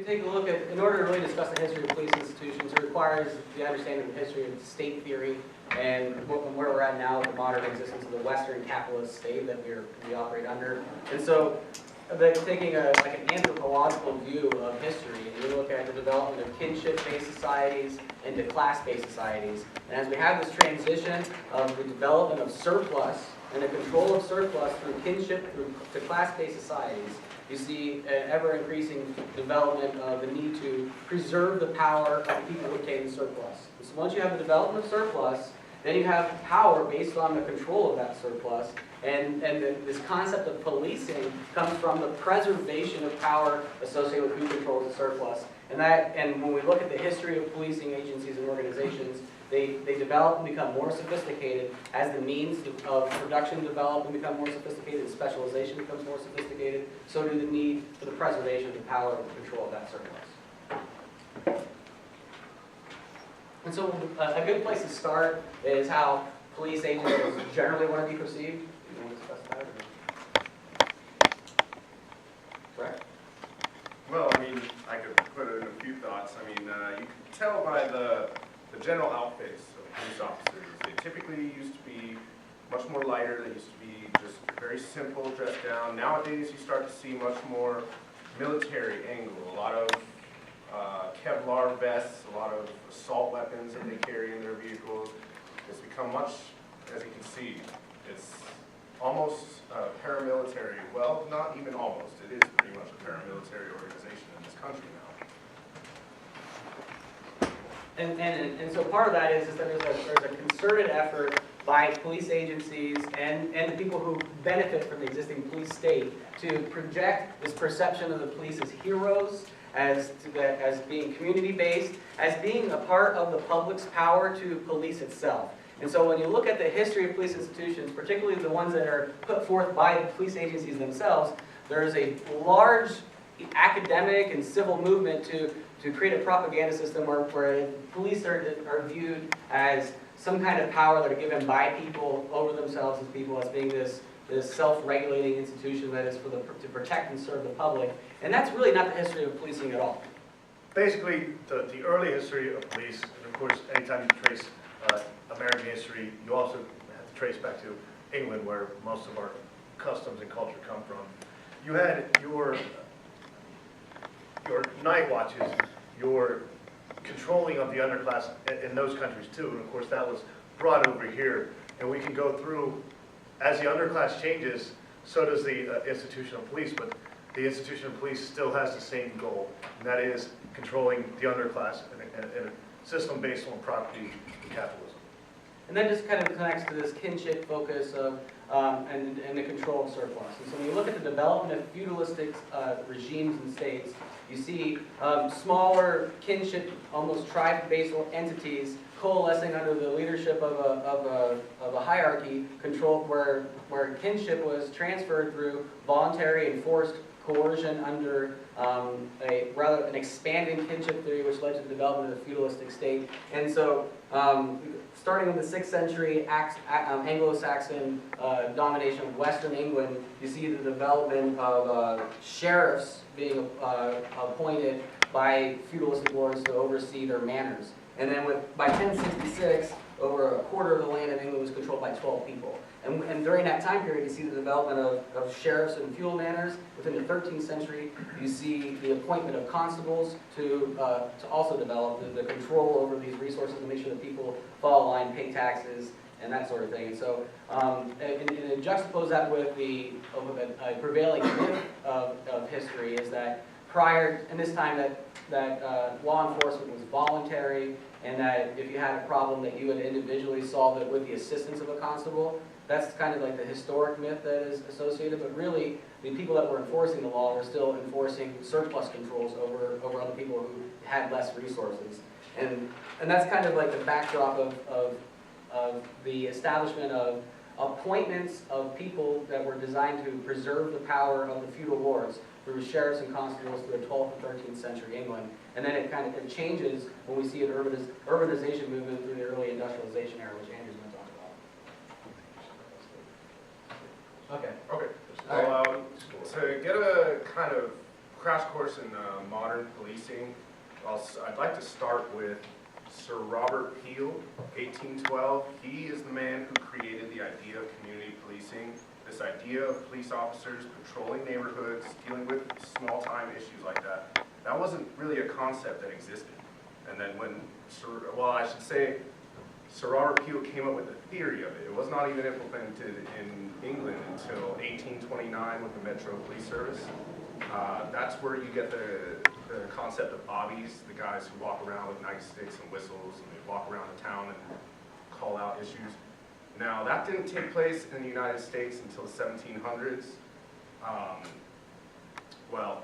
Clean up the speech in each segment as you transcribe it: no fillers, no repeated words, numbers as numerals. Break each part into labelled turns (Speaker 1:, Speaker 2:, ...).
Speaker 1: we take a look at, in order to really discuss the history of police institutions, it requires the understanding of the history of state theory and where we're at now with the modern existence of the Western capitalist state that we operate under. And so, taking like an anthropological view of history, and we look at the development of kinship-based societies into class-based societies. And as we have this transition of the development of surplus and the control of surplus through kinship to class-based societies, you see an ever-increasing development of the need to preserve the power of the people who obtain the surplus. And so once you have the development of surplus, then you have power based on the control of that surplus. And this concept of policing comes from the preservation of power associated with who controls the surplus. And when we look at the history of policing agencies and organizations, they develop and become more sophisticated as the means of production develop and become more sophisticated, and specialization becomes more sophisticated, so do the need for the preservation of the power and control of that surplus. And so a good place to start is how police agencies generally want to be perceived. Do you want to discuss that? Correct?
Speaker 2: Well, I mean, I could put in a few thoughts. I mean, you can tell by the general outfits of police officers. They typically used to be much more lighter. They used to be just very simple, dressed down. Nowadays, you start to see much more military angle. A lot of Kevlar vests, a lot of assault weapons that they carry in their vehicles. It's become much, as you can see, it's almost paramilitary. Well, not even almost. It is pretty much a paramilitary organization in this country now.
Speaker 1: And so part of that is that there's a concerted effort by police agencies and the people who benefit from the existing police state to project this perception of the police as heroes, as being community-based, as being a part of the public's power to police itself. And so when you look at the history of police institutions, particularly the ones that are put forth by the police agencies themselves, there is a large academic and civil movement to create a propaganda system where police are viewed as some kind of power that are given by people over themselves as people, as being this self-regulating institution that is to protect and serve the public. And that's really not the history of policing at all.
Speaker 3: Basically, the early history of police, and of course, anytime you trace American history, you also have to trace back to England, where most of our customs and culture come from. You had your night watches, your controlling of the underclass in those countries too, and of course that was brought over here. And we can go through, as the underclass changes, so does the institution of police, but the institution of police still has the same goal, and that is controlling the underclass in a system based on property and capitalism.
Speaker 1: And that just kind of connects to this kinship focus of and the control of surplus. And so when you look at the development of feudalistic regimes and states, you see smaller kinship, almost tribe-based entities coalescing under the leadership of a hierarchy control where kinship was transferred through voluntary and forced coercion under an expanding kinship theory, which led to the development of the feudalistic state. And so starting in the 6th century Anglo-Saxon domination of Western England, you see the development of sheriffs being appointed by feudalistic lords to oversee their manors. And then by 1066, over a quarter of the land in England was controlled by 12 people. And during that time period, you see the development of sheriffs and feudal manors. Within the 13th century, you see the appointment of constables to also develop the control over these resources to make sure that people follow the line, pay taxes, and that sort of thing. And so, and juxtapose that with a prevailing myth of history is that prior, in this time, that law enforcement was voluntary, and that if you had a problem that you would individually solve it with the assistance of a constable. That's kind of like the historic myth that is associated, but really the people that were enforcing the law were still enforcing surplus controls over other people who had less resources. And that's kind of like the backdrop of the establishment of appointments of people that were designed to preserve the power of the feudal lords through sheriffs and constables through the 12th and 13th century England. And then it changes when we see an urbanization movement through the early industrialization era, which Andrew's going to talk about. Okay.
Speaker 2: Okay. Well, to get a kind of crash course in modern policing. I'd like to start with Sir Robert Peel, 1812. He is the man who created the idea of community policing, this idea of police officers patrolling neighborhoods, dealing with small-time issues like that. That wasn't really a concept that existed. And then when Sir Robert Peel came up with the theory of it. It was not even implemented in England until 1829 with the Metro Police Service. That's where you get the concept of bobbies, the guys who walk around with nightsticks and whistles, and they walk around the town and call out issues. Now, that didn't take place in the United States until the 1700s. Well,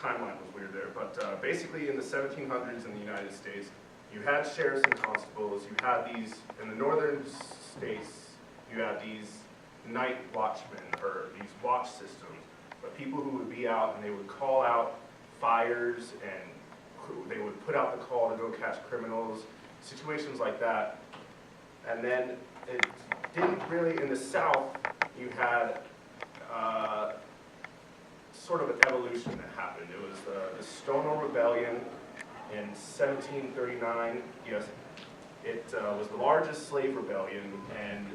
Speaker 2: timeline was weird there, but basically in the 1700s in the United States, you had sheriffs and constables, you had these, in the northern states, you had these night watchmen, or these watch systems, but people who would be out and they would call out fires and they would put out the call to go catch criminals, situations like that. And then it didn't really, in the South, you had sort of an evolution that happened. It was the Stono Rebellion in 1739. Yes, it was the largest slave rebellion and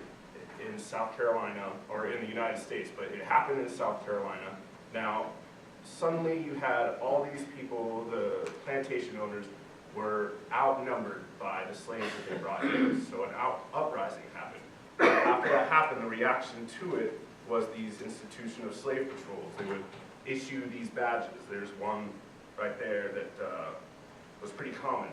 Speaker 2: in South Carolina, or in the United States, but it happened in South Carolina. Now, suddenly you had all these people, the plantation owners, were outnumbered by the slaves that they brought in, so an uprising happened. After that happened, the reaction to it was these institution of slave patrols. They would issue these badges. There's one right there that was pretty common.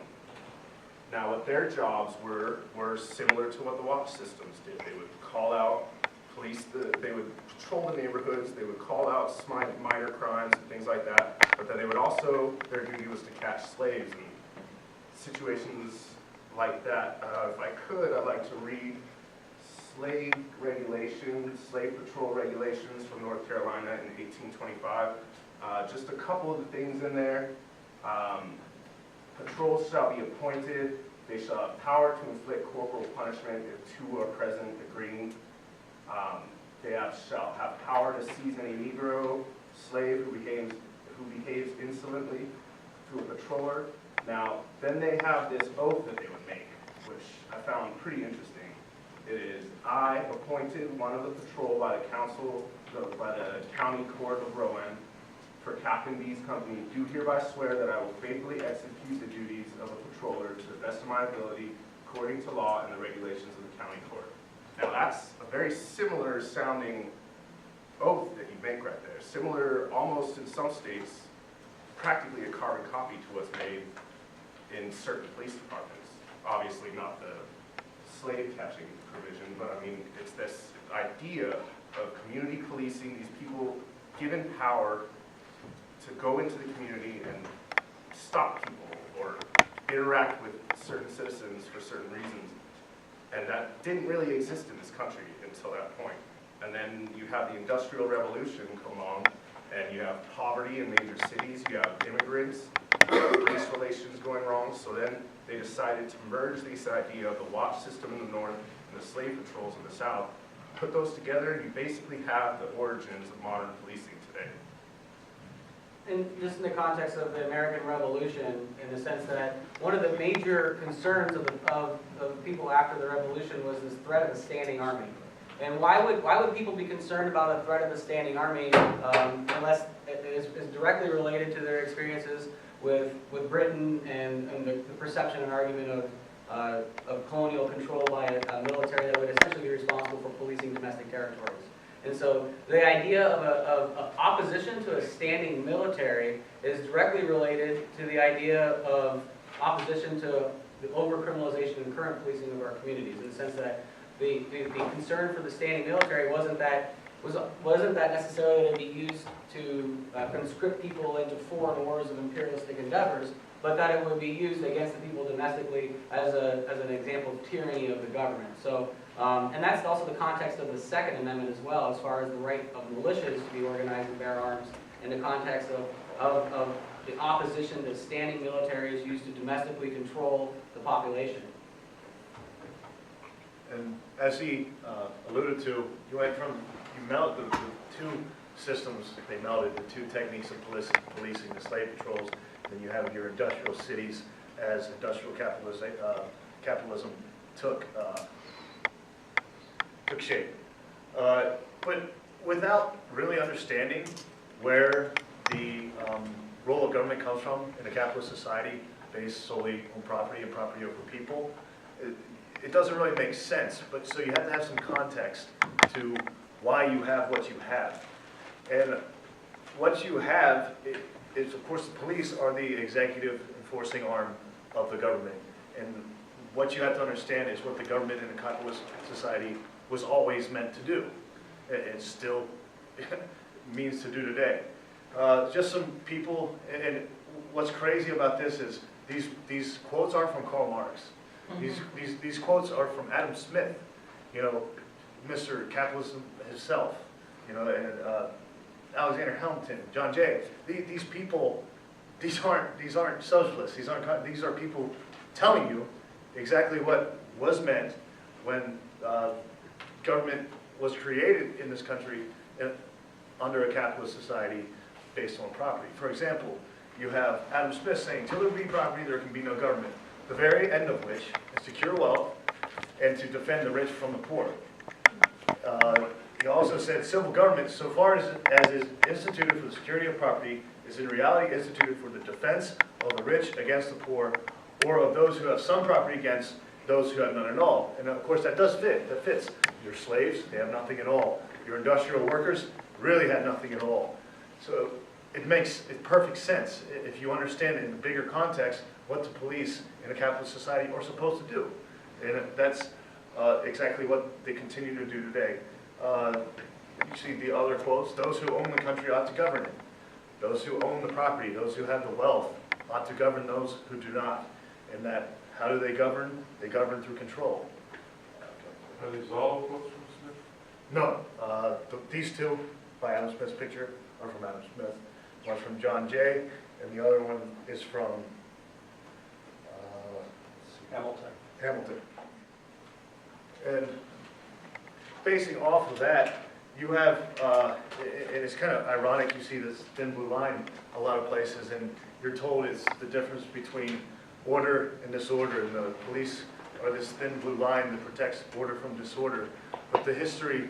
Speaker 2: Now, what their jobs were similar to what the watch systems did. They would call out police, they would patrol the neighborhoods, they would call out minor crimes and things like that, but then they would also, their duty was to catch slaves and situations like that. If I could, I'd like to read slave regulations, slave patrol regulations from North Carolina in 1825. Just a couple of the things in there. Patrols shall be appointed. They shall have power to inflict corporal punishment if two are present agreeing. They shall have power to seize any Negro slave who behaves insolently to a patroller. Now, then they have this oath that they would make, which I found pretty interesting. It is, I, appointed one of the patrol by the council, by the county court of Rowan, for Captain B's company, do hereby swear that I will faithfully execute the duties of a patroller to the best of my ability, according to law and the regulations of the county court. Now that's a very similar sounding oath that you make right there. Similar, almost in some states, practically a carbon copy to what's made in certain police departments. Obviously not the slave catching provision, but I mean, it's this idea of community policing, these people given power to go into the community and stop people or interact with certain citizens for certain reasons. And that didn't really exist in this country until that point. And then you have the Industrial Revolution come along, and you have poverty in major cities, you have immigrants, race relations going wrong, so then they decided to merge this idea of the watch system in the north and the slave patrols in the south, put those together, and you basically have the origins of modern policing today.
Speaker 1: And just in the context of the American Revolution, in the sense that one of the major concerns of people after the Revolution was this threat of a standing army. And why would people be concerned about a threat of a standing army unless it is directly related to their experiences with Britain and the perception and argument of colonial control by a military that would essentially be responsible for policing domestic territories. And so the idea of opposition to a standing military is directly related to the idea of opposition to the over-criminalization and current policing of our communities, in the sense that the concern for the standing military wasn't that necessarily to be used to conscript people into foreign wars of imperialistic endeavors, but that it would be used against the people domestically as an example of tyranny of the government. So, and that's also the context of the Second Amendment as well, as far as the right of militias to be organized and bear arms, in the context of the opposition that standing military is used to domestically control the population.
Speaker 3: And as he alluded to, you went from the two systems. They melded the two techniques of policing, the slave patrols, then you have your industrial cities as industrial capitalism took shape. But without really understanding where the role of government comes from in a capitalist society based solely on property and property over people, it doesn't really make sense. But so you have to have some context to why you have what you have. And what you have is, of course, the police are the executive enforcing arm of the government. And what you have to understand is what the government in a capitalist society was always meant to do. It still means to do today. Just some people, and what's crazy about this is these quotes are from Karl Marx. These quotes are from Adam Smith, you know, Mr. Capitalism himself, you know, and Alexander Hamilton, John Jay. These people, these aren't socialists. These are people telling you exactly what was meant when government was created in this country under a capitalist society based on property. For example, you have Adam Smith saying, till there be property, there can be no government. The very end of which is to cure wealth and to defend the rich from the poor. He also said, civil government, so far as is instituted for the security of property, is in reality instituted for the defense of the rich against the poor, or of those who have some property against those who have none at all. And of course that does fit, that fits. Your slaves, they have nothing at all. Your industrial workers really had nothing at all. So it makes perfect sense if you understand in the bigger context what the police in a capitalist society are supposed to do. And that's exactly what they continue to do today. You see the other quotes, those who own the country ought to govern it. Those who own the property, those who have the wealth, ought to govern those who do not. And that, how do they govern? They govern through control.
Speaker 4: Are these all quotes from Smith?
Speaker 3: No, these two by Adam Smith's picture are from Adam Smith. One's from John Jay, and the other one is from Hamilton. And basing off of that, you have, and it's kind of ironic, you see this thin blue line a lot of places, and you're told it's the difference between order and disorder, and the police are this thin blue line that protects order from disorder. But the history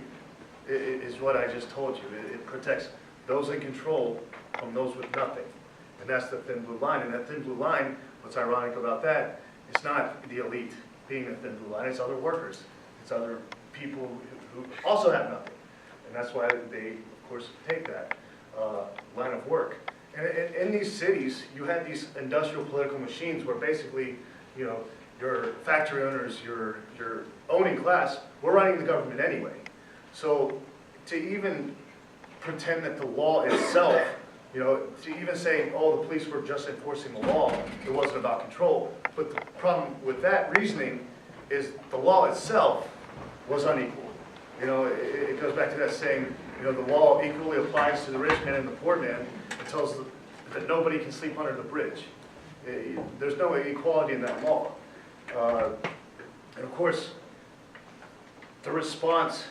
Speaker 3: is what I just told you. It protects those in control from those with nothing. And that's the thin blue line. And that thin blue line, what's ironic about that, it's not the elite being the thin blue line, it's other workers. It's other people who also have nothing. And that's why they, of course, take that line of work. And in these cities, you had these industrial political machines where basically, you know, your factory owners, your owning class, we're running the government anyway. So to even pretend that the law itself, you know, to even say, oh, the police were just enforcing the law, it wasn't about control. But the problem with that reasoning is the law itself was unequal. You know, it goes back to that saying, you know, the law equally applies to the rich man and the poor man. It tells that nobody can sleep under the bridge. There's no equality in that law. And of course, the response,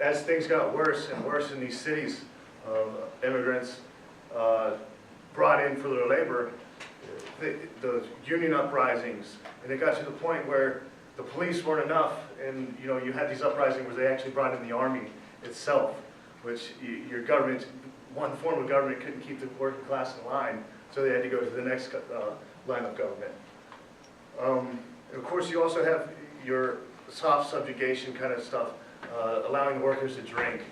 Speaker 3: as things got worse and worse in these cities of immigrants brought in for their labor, the union uprisings, and it got to the point where the police weren't enough, and you know, you had these uprisings where they actually brought in the army itself, which your government, one form of government couldn't keep the working class in line, so they had to go to the next line of government. And of course, you also have your soft subjugation kind of stuff, allowing the workers to drink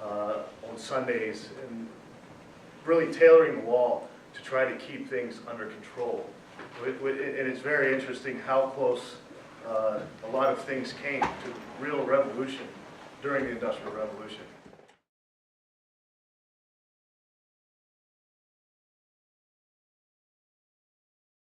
Speaker 3: on Sundays, and really tailoring the law to try to keep things under control. And it's very interesting how close a lot of things came to real revolution during the Industrial Revolution.